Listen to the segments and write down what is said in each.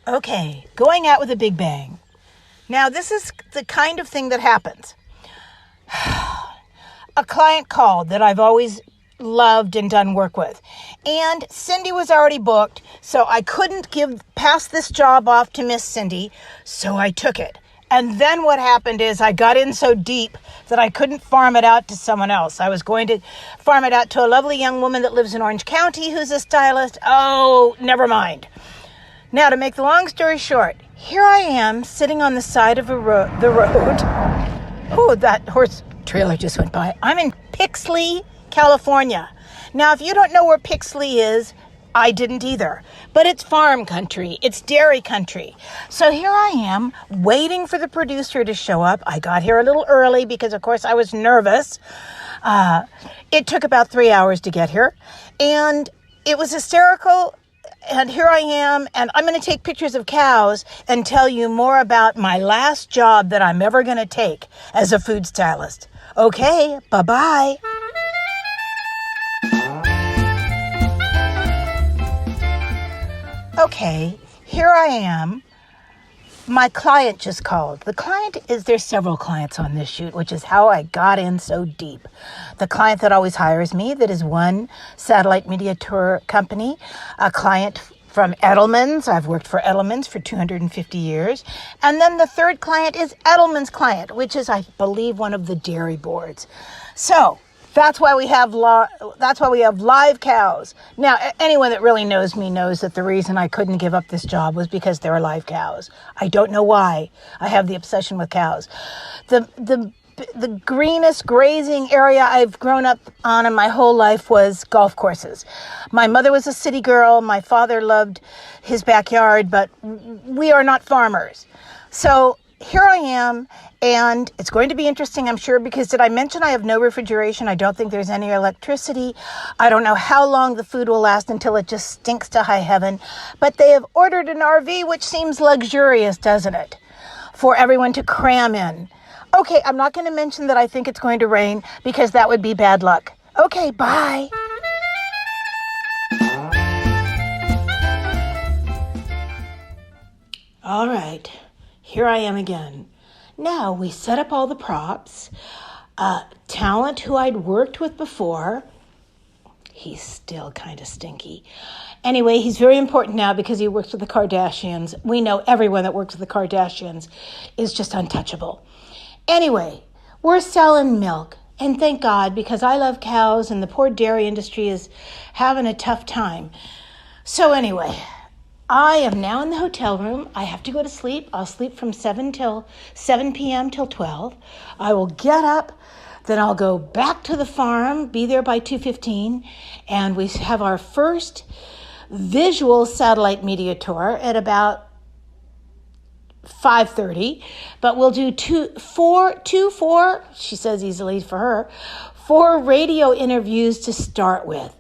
Okay, going out with a big bang. Now, this is the kind of thing that happens. A client called that I've always loved and done work with. And Cindy was already booked, so I couldn't pass this job off to Miss Cindy, so I took it. And then what happened is I got in so deep that I couldn't farm it out to someone else. I was going to farm it out to a lovely young woman that lives in Orange County who's a stylist. Oh, never mind. Now, to make the long story short, here I am sitting on the side of the road. Oh, that horse trailer just went by. I'm in Pixley, California. Now, if you don't know where Pixley is, I didn't either. But it's farm country. It's dairy country. So here I am waiting for the producer to show up. I got here a little early because, of course, I was nervous. It took about 3 hours to get here. And it was hysterical. And here I am, and I'm going to take pictures of cows and tell you more about my last job that I'm ever going to take as a food stylist. Okay, bye-bye. Okay, here I am. My client just called. There's several clients on this shoot, which is how I got in so deep. The client that always hires me, that is one satellite media tour company, a client from Edelman's. I've worked for Edelman's for 250 years. And then the third client is Edelman's client, which is, I believe, one of the dairy boards. So that's why we have live cows. Now, anyone that really knows me knows that the reason I couldn't give up this job was because there are live cows. I don't know why. I have the obsession with cows. The greenest grazing area I've grown up on in my whole life was golf courses. My mother was a city girl. My father loved his backyard, but we are not farmers. So here I am, and it's going to be interesting, I'm sure, because did I mention I have no refrigeration? I don't think there's any electricity. I don't know how long the food will last until it just stinks to high heaven. But they have ordered an RV, which seems luxurious, doesn't it? For everyone to cram in. Okay, I'm not going to mention that I think it's going to rain because that would be bad luck. Okay, bye. All right. Here I am again. Now we set up all the props. Talent who I'd worked with before. He's still kind of stinky. Anyway, he's very important now because he works with the Kardashians. We know everyone that works with the Kardashians is just untouchable. Anyway, we're selling milk. And thank God, because I love cows and the poor dairy industry is having a tough time. So anyway, I am now in the hotel room. I have to go to sleep. I'll sleep from 7 p.m. till 12. I will get up, then I'll go back to the farm, be there by 2:15, and we have our first visual satellite media tour at about 5:30, but we'll do four, she says easily for her, 4 radio interviews to start with.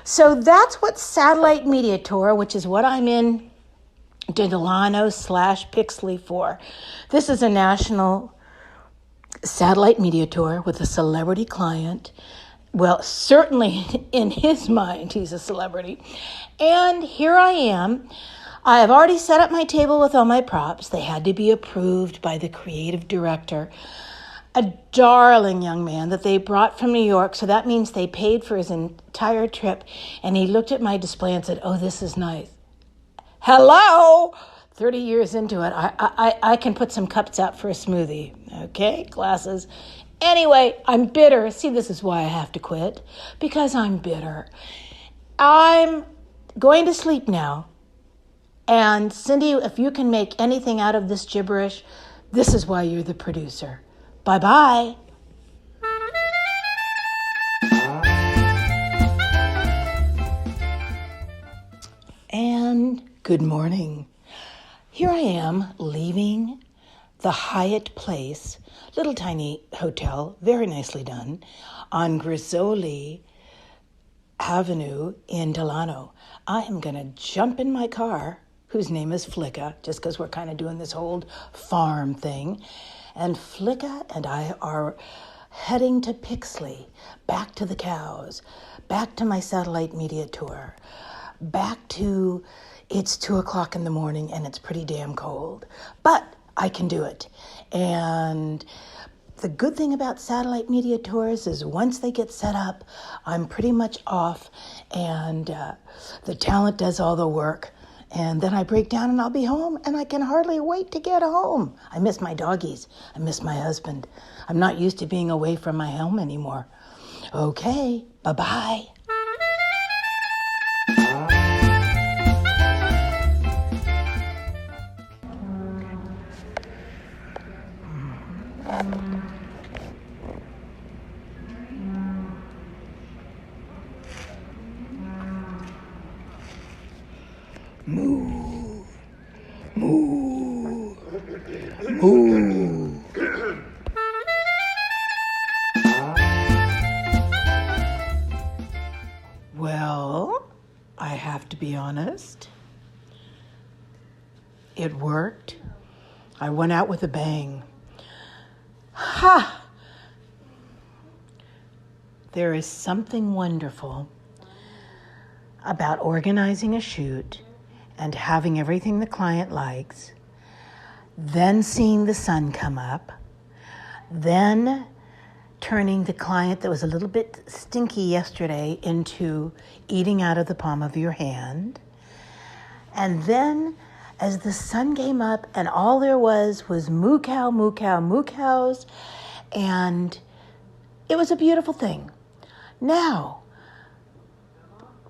So that's what Satellite Media Tour, which is what I'm in Delano/Pixley for. This is a national satellite media tour with a celebrity client. Well, certainly in his mind, he's a celebrity. And here I am. I have already set up my table with all my props. They had to be approved by the creative director, a darling young man that they brought from New York. So that means they paid for his entire trip. And he looked at my display and said, "Oh, this is nice." Hello? 30 years into it, I can put some cups out for a smoothie. Okay, glasses. Anyway, I'm bitter. See, this is why I have to quit. Because I'm bitter. I'm going to sleep now. And Cindy, if you can make anything out of this gibberish, this is why you're the producer. Bye-bye. And good morning. Here I am leaving the Hyatt Place, little tiny hotel, very nicely done, on Grizzoli Avenue in Delano. I am going to jump in my car, whose name is Flicka, just because we're kind of doing this whole farm thing. And Flicka and I are heading to Pixley, back to the cows, back to my satellite media tour, back to It's 2 o'clock in the morning and it's pretty damn cold, but I can do it. And the good thing about satellite media tours is once they get set up, I'm pretty much off, and the talent does all the work. And then I break down and I'll be home, and I can hardly wait to get home. I miss my doggies. I miss my husband. I'm not used to being away from my home anymore. Okay, bye-bye. Moo, moo, moo. Well, I have to be honest. It worked. I went out with a bang. Ha! There is something wonderful about organizing a shoot and having everything the client likes, then seeing the sun come up, then turning the client that was a little bit stinky yesterday into eating out of the palm of your hand. And then as the sun came up and all there was moo cow, moo cow, moo cows, and it was a beautiful thing. Now,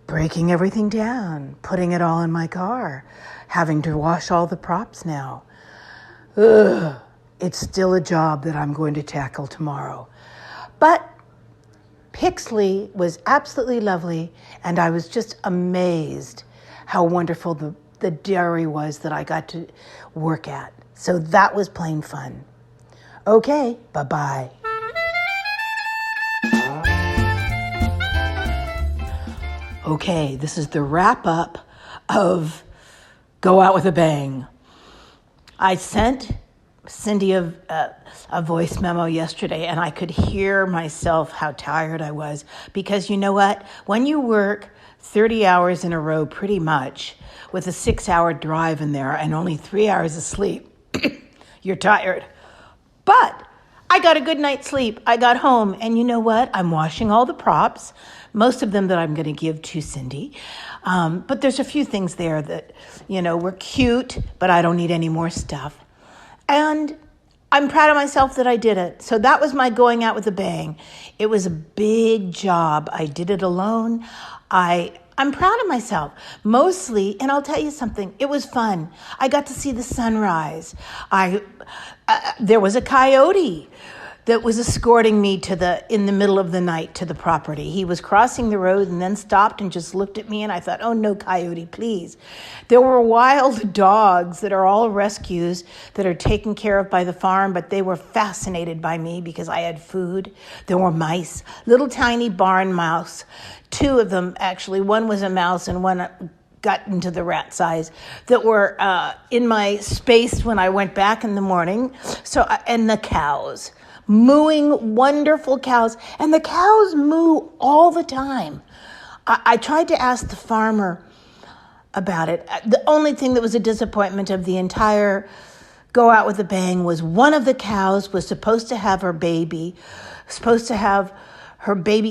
breaking everything down, putting it all in my car, having to wash all the props now. It's still a job that I'm going to tackle tomorrow. But Pixley was absolutely lovely, and I was just amazed how wonderful the dairy was that I got to work at. So that was plain fun. Okay, bye-bye. Okay, this is the wrap-up of Go Out with a Bang. I sent Cindy a voice memo yesterday, and I could hear myself how tired I was. Because you know what? When you work 30 hours in a row pretty much with a 6-hour drive in there and only 3 hours of sleep, you're tired. But I got a good night's sleep. I got home, and you know what? I'm washing all the props, most of them that I'm going to give to Cindy. But there's a few things there that, were cute, but I don't need any more stuff. And I'm proud of myself that I did it. So that was my going out with a bang. It was a big job. I did it alone. I'm proud of myself, mostly, and I'll tell you something, it was fun. I got to see the sunrise. There was a coyote that was escorting me in the middle of the night to the property. He was crossing the road and then stopped and just looked at me, and I thought, oh no, coyote, please. There were wild dogs that are all rescues that are taken care of by the farm, but they were fascinated by me because I had food. There were mice, little tiny barn mouse, 2 of them actually. One was a mouse and one got into the rat size, that were in my space when I went back in the morning. And the cows, mooing, wonderful cows. And the cows moo all the time. I tried to ask the farmer about it. The only thing that was a disappointment of the entire Go Out with a Bang was one of the cows was supposed to have her baby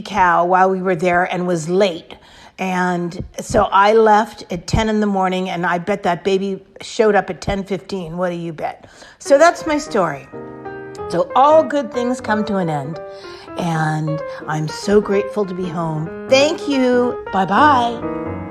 cow while we were there and was late. And so I left at 10 in the morning, and I bet that baby showed up at 10:15. What do you bet? So that's my story. So all good things come to an end, and I'm so grateful to be home. Thank you. Bye-bye.